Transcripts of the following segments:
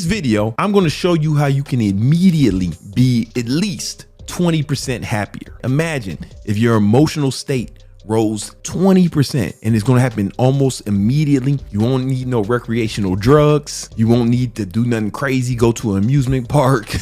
this video, I'm going to show you how you can immediately be at least 20% happier. Imagine if your emotional state rose 20%, and it's going to happen almost immediately. You won't need no recreational drugs. You won't need to do nothing crazy, go to an amusement park,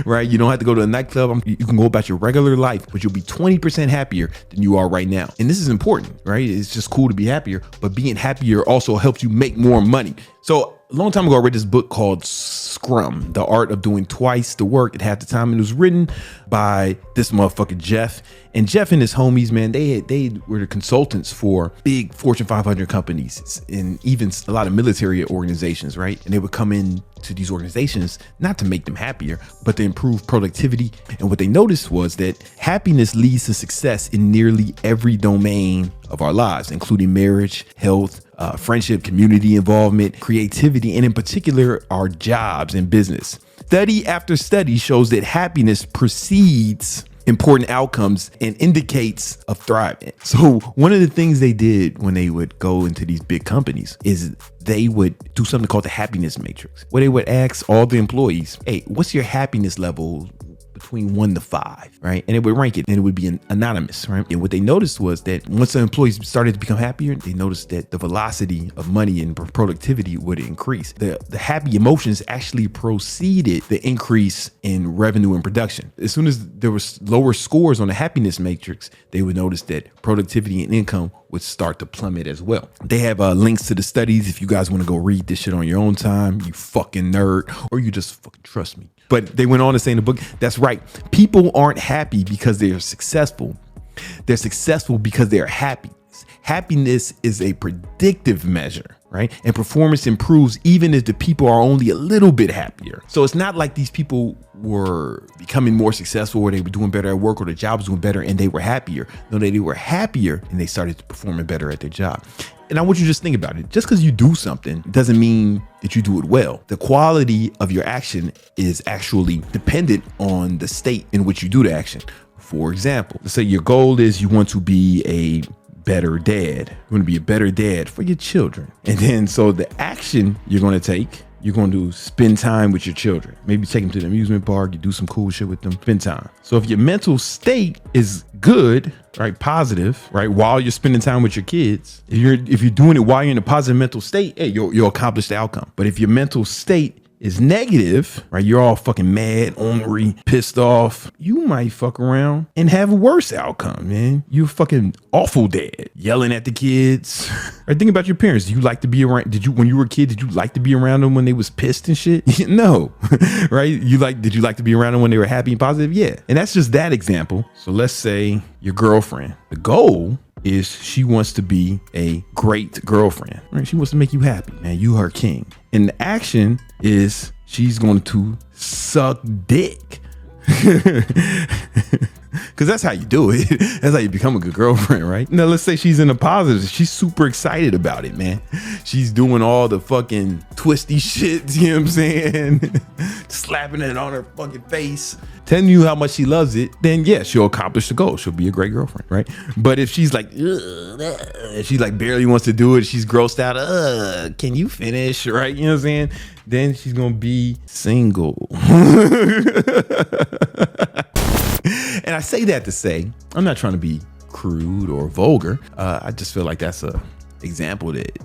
right? You don't have to go to a nightclub. You can go about your regular life, but you'll be 20% happier than you are right now. And this is important, right? It's just cool to be happier, but being happier also helps you make more money. So a long time ago, I read this book called Scrum, The Art of Doing Twice the Work at Half the Time. And it was written by this motherfucker, Jeff. And Jeff and his homies, man, they were the consultants for big Fortune 500 companies and even a lot of military organizations, right? And they would come in to these organizations not to make them happier, but to improve productivity. And what they noticed was that happiness leads to success in nearly every domain of our lives, including marriage, health, friendship, community involvement, creativity, and in particular, our jobs and business. Study after study shows that happiness precedes important outcomes and indicates of thriving. So one of the things they did when they would go into these big companies is they would do something called the happiness matrix, where they would ask all the employees, hey, what's your happiness level between 1 to 5, right? And it would rank it, and it would be anonymous, right? And what they noticed was that once the employees started to become happier, they noticed that the velocity of money and productivity would increase. The happy emotions actually preceded the increase in revenue and production. As soon as there was lower scores on the happiness matrix, they would notice that productivity and income would start to plummet as well. They have links to the studies if you guys want to go read this shit on your own time, you fucking nerd, or you just fucking trust me. But they went on to say in the book, that's right. People aren't happy because they're successful. They're successful because they're happy. Happiness is a predictive measure, right? And performance improves even if the people are only a little bit happier. So it's not like these people were becoming more successful or they were doing better at work or the job was doing better and they were happier. No, they were happier and they started performing better at their job. And I want you to just think about it. Just because you do something doesn't mean that you do it well. The quality of your action is actually dependent on the state in which you do the action. For example, let's say your goal is you want to be a better dad. You want to be a better dad for your children. And then so the action you're going to take, you're going to spend time with your children. Maybe take them to the amusement park, you do some cool shit with them, spend time. So if your mental state is good, right, positive, right, while you're spending time with your kids, if you're doing it while you're in a positive mental state, hey, you'll accomplish the outcome. But if your mental state is negative, right, you're all fucking mad, ornery, pissed off, you might fuck around and have a worse outcome, man. You're fucking awful dad, yelling at the kids. Right, think about your parents. Do you like to be around? When you were a kid, did you like to be around them when they was pissed and shit? No, right? Did you like to be around them when they were happy and positive? Yeah. And that's just that example. So let's say your girlfriend, the goal is she wants to be a great girlfriend, right? She wants to make you happy, man. You her king. And the action is she's going to suck dick. Because that's how you do it. That's how you become a good girlfriend, right? Now, let's say she's in a positive. She's super excited about it, man. She's doing all the fucking twisty shit, you know what I'm saying? Slapping it on her fucking face, telling you how much she loves it. Then, yeah, she'll accomplish the goal. She'll be a great girlfriend, right? But if she's like, she like barely wants to do it, she's grossed out, can you finish, right? You know what I'm saying? Then she's going to be single. And I say that to say, I'm not trying to be crude or vulgar. I just feel like that's a example that,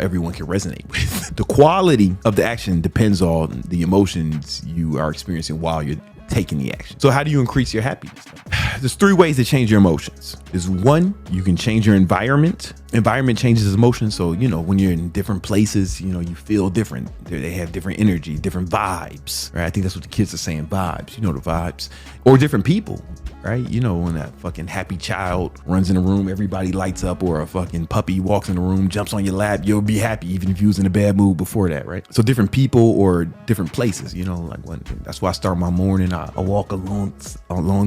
everyone can resonate with. The quality of the action depends on the emotions you are experiencing while you're taking the action. So how do you increase your happiness? There's 3 ways to change your emotions. There's 1, you can change your environment. Environment changes emotions. So, when you're in different places, you feel different. They have different energy, different vibes, right? I think that's what the kids are saying, vibes, the vibes. Or different people, right? When that fucking happy child runs in the room, everybody lights up, or a fucking puppy walks in the room, jumps on your lap, you'll be happy even if you was in a bad mood before that, right? So different people or different places, that's why I start my morning. I walk along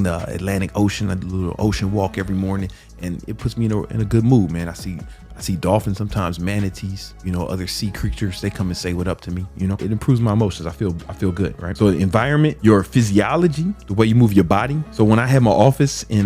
the Atlantic Ocean. I do a little ocean walk every morning. and it puts me in a good mood, man. I see dolphins sometimes, manatees, other sea creatures. They come and say what up to me. It improves my emotions. I feel good, right? So the environment, your physiology, the way you move your body. So when I had my office in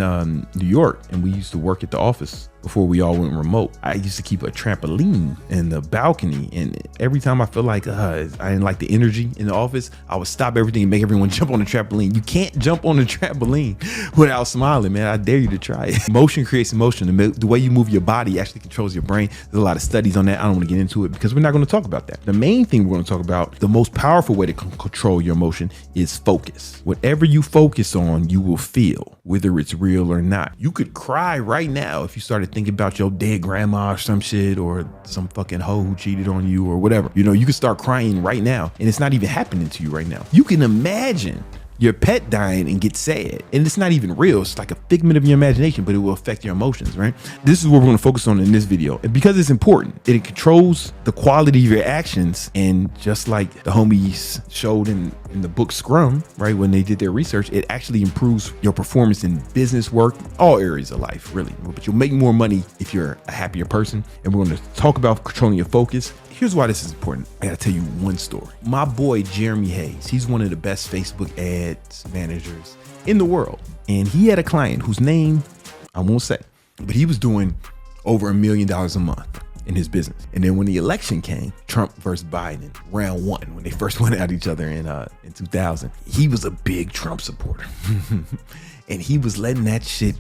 New York, and we used to work at the office before we all went remote, I used to keep a trampoline in the balcony. And every time I feel like I didn't like the energy in the office, I would stop everything and make everyone jump on the trampoline. You can't jump on the trampoline without smiling, man. I dare you to try it. Motion creates emotion. The way you move your body actually controls your brain. There's a lot of studies on that. I don't want to get into it because we're not going to talk about that. The main thing we're going to talk about, the most powerful way to control your emotion, is focus. Whatever you focus on, you will feel, whether it's real or not. You could cry right now if you started thinking about your dead grandma or some shit, or some fucking hoe who cheated on you or whatever. You could start crying right now, and it's not even happening to you right now. You can imagine your pet dying and get sad, and it's not even real. It's like a figment of your imagination, but it will affect your emotions, right? This is what we're going to focus on in this video, and because it's important, it controls the quality of your actions. And just like the homies showed in the book Scrum, right, when they did their research, it actually improves your performance in business, work, all areas of life, really. But you'll make more money if you're a happier person. And we're going to talk about controlling your focus. Here's why this is important. I gotta tell you one story. My boy Jeremy Hayes, he's one of the best Facebook ads managers in the world. And he had a client whose name I won't say, but he was doing over $1 million a month in his business. And then when the election came, Trump versus Biden, round one, when they first went at each other in 2000, he was a big Trump supporter. And he was letting that shit,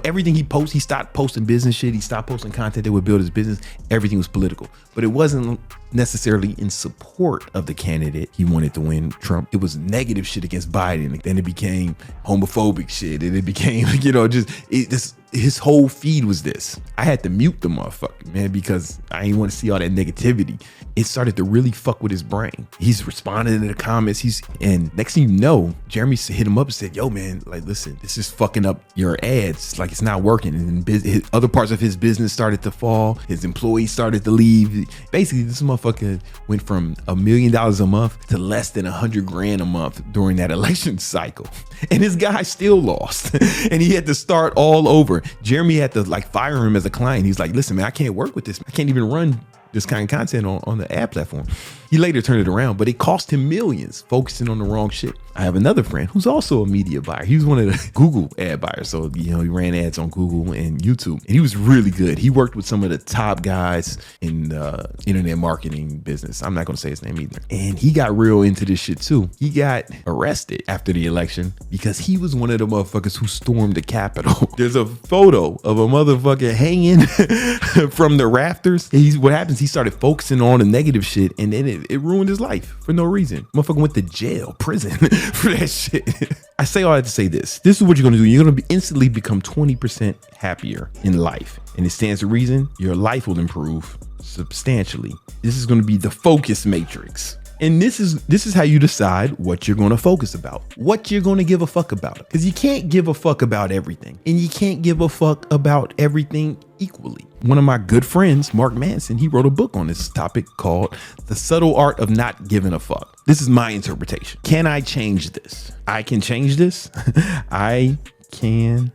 everything he posts, he stopped posting business shit. He stopped posting content that would build his business. Everything was political, but it wasn't necessarily in support of the candidate he wanted to win, Trump. It was negative shit against Biden. Then it became homophobic shit. And it became, his whole feed was this. I had to mute the motherfucker, man, because I didn't want to see all that negativity. It started to really fuck with his brain. He's responding to the comments. And next thing you know, Jeremy hit him up and said, yo, man, like, listen, this is fucking up your ads. Like, it's not working. And other parts of his business started to fall. His employees started to leave. Basically, this motherfucker went from $1 million a month to less than $100,000 a month during that election cycle. And this guy still lost. And he had to start all over. Jeremy had to fire him as a client. He's like, listen, man, I can't work with this. I can't even run this kind of content on the ad platform. He later turned it around, but it cost him millions focusing on the wrong shit. I have another friend who's also a media buyer. He was one of the Google ad buyers. So, he ran ads on Google and YouTube, and he was really good. He worked with some of the top guys in the internet marketing business. I'm not going to say his name either. And he got real into this shit too. He got arrested after the election because he was one of the motherfuckers who stormed the Capitol. There's a photo of a motherfucker hanging from the rafters. What happens, he started focusing on the negative shit, and then it ruined his life for no reason. Motherfucker went to jail, prison for that shit. I say all that to say this. This is what you're going to do. You're going to instantly become 20% happier in life. And it stands to reason your life will improve substantially. This is going to be the focus matrix. And this is how you decide what you're going to focus about, what you're going to give a fuck about. Because you can't give a fuck about everything, and you can't give a fuck about everything equally. One of my good friends, Mark Manson, he wrote a book on this topic called The Subtle Art of Not Giving a Fuck. This is my interpretation. Can I change this? I can change this. I can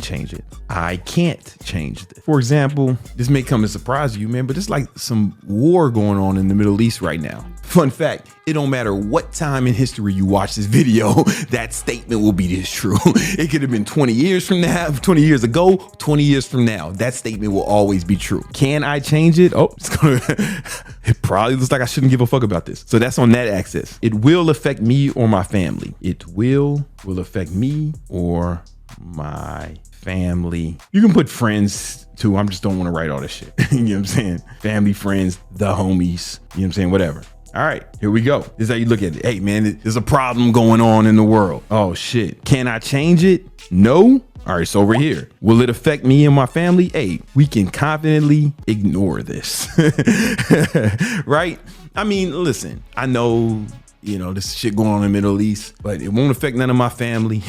change it. I can't change it. For example, this may come as a surprise to you, man, but there's like some war going on in the Middle East right now. Fun fact, it don't matter what time in history you watch this video, that statement will be this true. It could have been 20 years from now, 20 years ago, 20 years from now. That statement will always be true. Can I change it? It probably looks like I shouldn't give a fuck about this. So that's on that axis. It will affect me or my family. It will affect me or my family. You can put friends too. I just don't want to write all this shit. You know what I'm saying? Family, friends, the homies, you know what I'm saying? Whatever. All right, here we go. This is how you look at it. Hey, man, there's a problem going on in the world. Oh, shit. Can I change it? No. All right, so over here, will it affect me and my family? Hey, we can confidently ignore this. Right? I mean, listen, I know, this shit going on in the Middle East, but it won't affect none of my family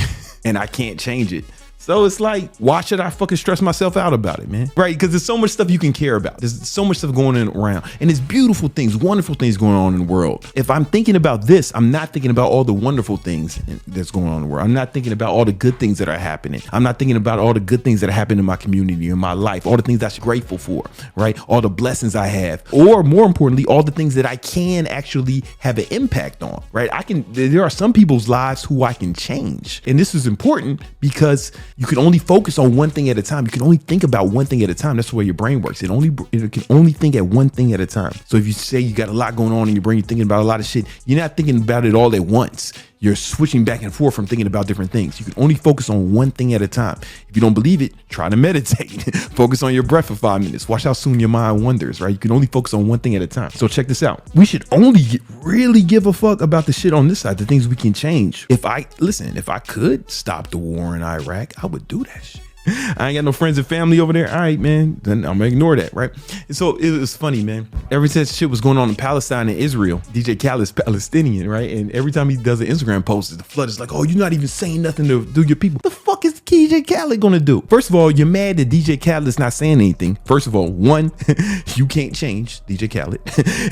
and I can't change it. So it's like, why should I fucking stress myself out about it, man? Right? Because there's so much stuff you can care about. There's so much stuff going on around. And there's beautiful things, wonderful things going on in the world. If I'm thinking about this, I'm not thinking about all the wonderful things that's going on in the world. I'm not thinking about all the good things that are happening. I'm not thinking about all the good things that are happening in my community, in my life, all the things I'm grateful for, right? All the blessings I have, or more importantly, all the things that I can actually have an impact on, right? There are some people's lives who I can change. And this is important because you can only focus on one thing at a time. You can only think about one thing at a time. That's the way your brain works. It can only think at one thing at a time. So if you say you got a lot going on in your brain, you're thinking about a lot of shit, you're not thinking about it all at once. You're switching back and forth from thinking about different things. You can only focus on one thing at a time. If you don't believe it, try to meditate. Focus on your breath for 5 minutes. Watch how soon your mind wanders, right? You can only focus on one thing at a time. So check this out. We should only really give a fuck about the shit on this side, the things we can change. If I could stop the war in Iraq, I would do that shit. I ain't got no friends and family over there. All right, man. Then I'm gonna ignore that, right? And so it was funny, man. Ever since shit was going on in Palestine and Israel, DJ Khaled's Palestinian, right? And every time he does an Instagram post, the flood is like, oh, you're not even saying nothing to do your people. What the fuck is DJ Khaled gonna do? First of all, you're mad that DJ Khaled is not saying anything. First of all, one, you can't change DJ Khaled.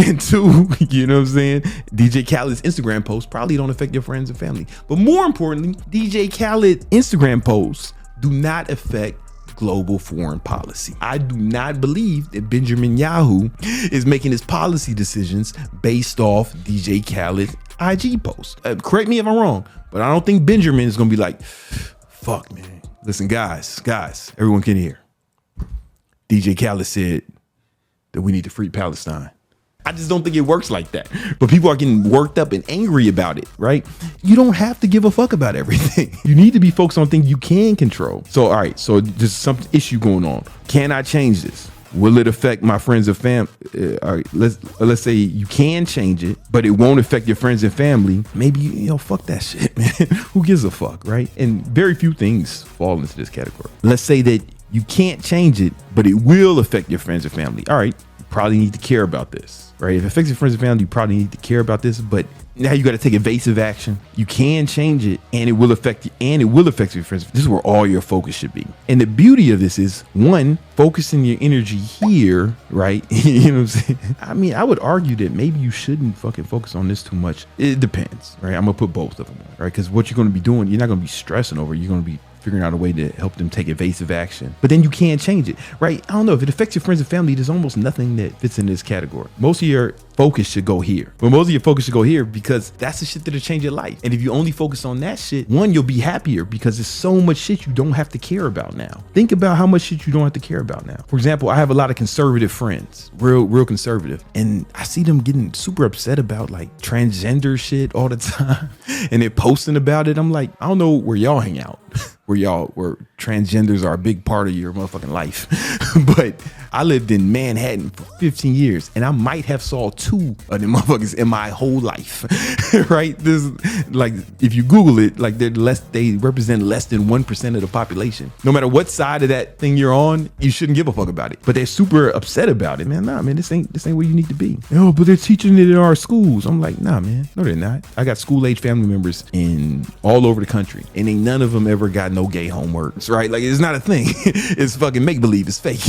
And two, you know what I'm saying? DJ Khaled's Instagram posts probably don't affect your friends and family. But more importantly, DJ Khaled Instagram posts do not affect global foreign policy. I do not believe that Benjamin Yahoo is making his policy decisions based off DJ Khaled IG posts. Correct me if I'm wrong, but I don't think Benjamin is gonna be like, fuck, man. Listen, guys, everyone can hear. DJ Khaled said that we need to free Palestine. I just don't think it works like that. But people are getting worked up and angry about it, right? You don't have to give a fuck about everything. You need to be focused on things you can control. So, all right, so there's some issue going on. Can I change this? Will it affect my friends and family? All right, let's say you can change it, but it won't affect your friends and family. Maybe, fuck that shit, man. Who gives a fuck, right? And very few things fall into this category. Let's say that you can't change it, but it will affect your friends and family. All right, you probably need to care about this. Right? If it affects your friends and family, you probably need to care about this, but now you got to take evasive action. You can change it and it will affect you and it will affect your friends. This is where all your focus should be. And the beauty of this is, one, focusing your energy here, right? You know what I'm saying? I mean, I would argue that maybe you shouldn't fucking focus on this too much. It depends, right? I'm going to put both of them on, right? Because what you're going to be doing, you're not going to be stressing over. You're going to be figuring out a way to help them take evasive action. But then you can't change it, right? I don't know. If it affects your friends and family, there's almost nothing that fits in this category. Most of your focus should go here. But most of your focus should go here because that's the shit that'll change your life. And if you only focus on that shit, one, you'll be happier because there's so much shit you don't have to care about now. Think about how much shit you don't have to care about now. For example, I have a lot of conservative friends, real conservative. And I see them getting super upset about like transgender shit all the time. And they're posting about it. I'm like, I don't know where y'all hang out. where transgenders are a big part of your motherfucking life. But I lived in Manhattan for 15 years and I might have saw 2 of them motherfuckers in my whole life. Right? This, like, if you Google it, like they represent less than 1% of the population. No matter what side of that thing you're on, you shouldn't give a fuck about it. But they're super upset about it, man. Nah, man, this ain't where you need to be. Oh, but they're teaching it in our schools. I'm like, nah, man, no, they're not. I got school-age family members in all over the country, and ain't none of them ever got no gay homeworks, right? Like, it's not a thing. It's fucking make-believe. It's fake.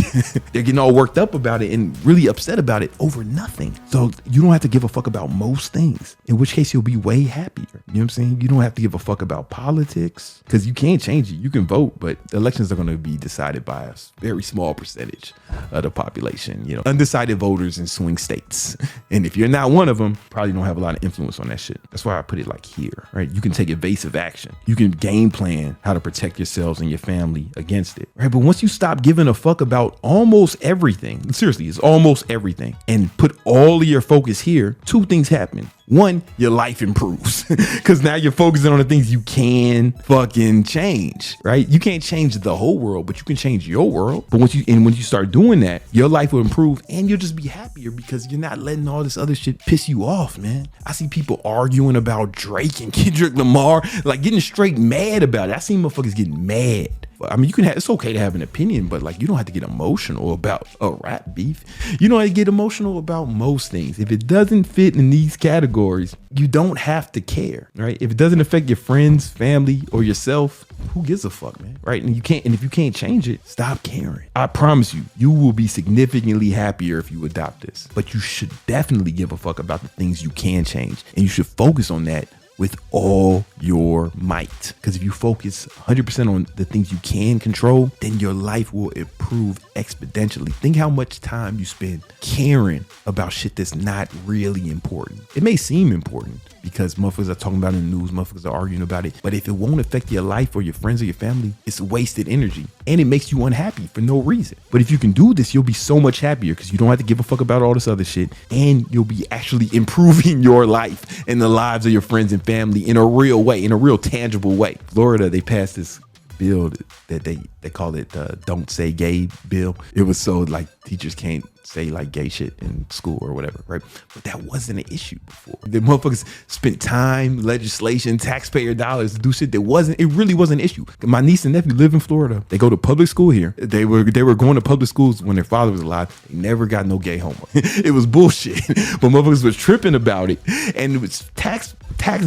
They're getting all worked up about it and really upset about it over nothing. So you don't have to give a fuck about most things, in which case you'll be way happier. You know what I'm saying? You don't have to give a fuck about politics because you can't change it. You can vote, but elections are going to be decided by a very small percentage of the population, undecided voters in swing states. And if you're not one of them, probably don't have a lot of influence on that shit. That's why I put it like here, right? You can take evasive action. You can game plan how to protect yourselves and your family against it, right? But once you stop giving a fuck about almost everything, seriously, it's almost everything, and put all of your focus here, 2 things happen. One, your life improves because now you're focusing on the things you can fucking change, right? You can't change the whole world, but you can change your world. But when you start doing that, your life will improve and you'll just be happier because you're not letting all this other shit piss you off, man. I see people arguing about Drake and Kendrick Lamar, like getting straight mad about it. I see motherfuckers getting mad I mean, you can have, it's okay to have an opinion, but like, you don't have to get emotional about a rap beef. You don't have to get emotional about most things. If it doesn't fit in these categories, you don't have to care, right? If it doesn't affect your friends, family, or yourself, who gives a fuck, man? Right? And if you can't change it, stop caring. I promise you, you will be significantly happier if you adopt this. But you should definitely give a fuck about the things you can change. And you should focus on that with all your might. Because if you focus 100% on the things you can control, then your life will improve exponentially. Think how much time you spend caring about shit that's not really important. It may seem important because motherfuckers are talking about it in the news, motherfuckers are arguing about it. But if it won't affect your life or your friends or your family, it's wasted energy. And it makes you unhappy for no reason. But if you can do this, you'll be so much happier because you don't have to give a fuck about all this other shit. And you'll be actually improving your life and the lives of your friends and family in a real way, in a real tangible way. Florida, they passed this bill that they call it Don't Say Gay bill. It was so like teachers can't say like gay shit in school or whatever, right? But that wasn't an issue before. The motherfuckers spent time, legislation, taxpayer dollars to do shit that it really wasn't an issue. My niece and nephew live in Florida. They go to public school here. They were going to public schools when their father was alive. They never got no gay homework. It was bullshit. But motherfuckers was tripping about it. And it was tax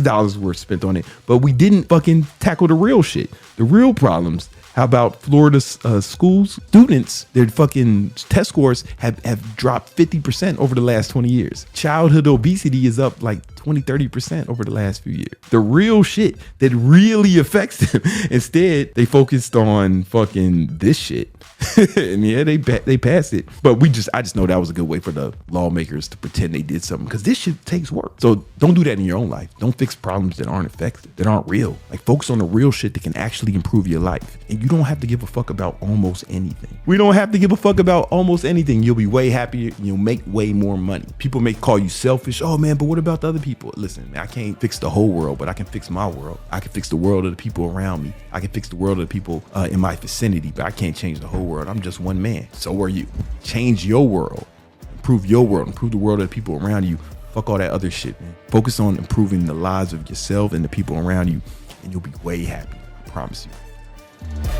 dollars were spent on it. But we didn't fucking tackle the real shit. The real problems. How about Florida's schools? Students, their fucking test scores have dropped 50% over the last 20 years. Childhood obesity is up like 20-30% over the last few years. The real shit that really affects them. Instead, they focused on fucking this shit. And yeah, they passed it. But I just know that was a good way for the lawmakers to pretend they did something, because this shit takes work. So don't do that in your own life. Don't fix problems that aren't effective, that aren't real. Like, focus on the real shit that can actually improve your life. And you don't have to give a fuck about almost anything. We don't have to give a fuck about almost anything. You'll be way happier. You'll make way more money. People may call you selfish. Oh man, but what about the other people? Listen, I can't fix the whole world, but I can fix my world. I can fix the world of the people around me. I can fix the world of the people in my vicinity, but I can't change the whole world. I'm just one man. So are you. Change your world. Improve your world. Improve the world of the people around you. Fuck all that other shit, man. Focus on improving the lives of yourself and the people around you, and you'll be way happy. I promise you.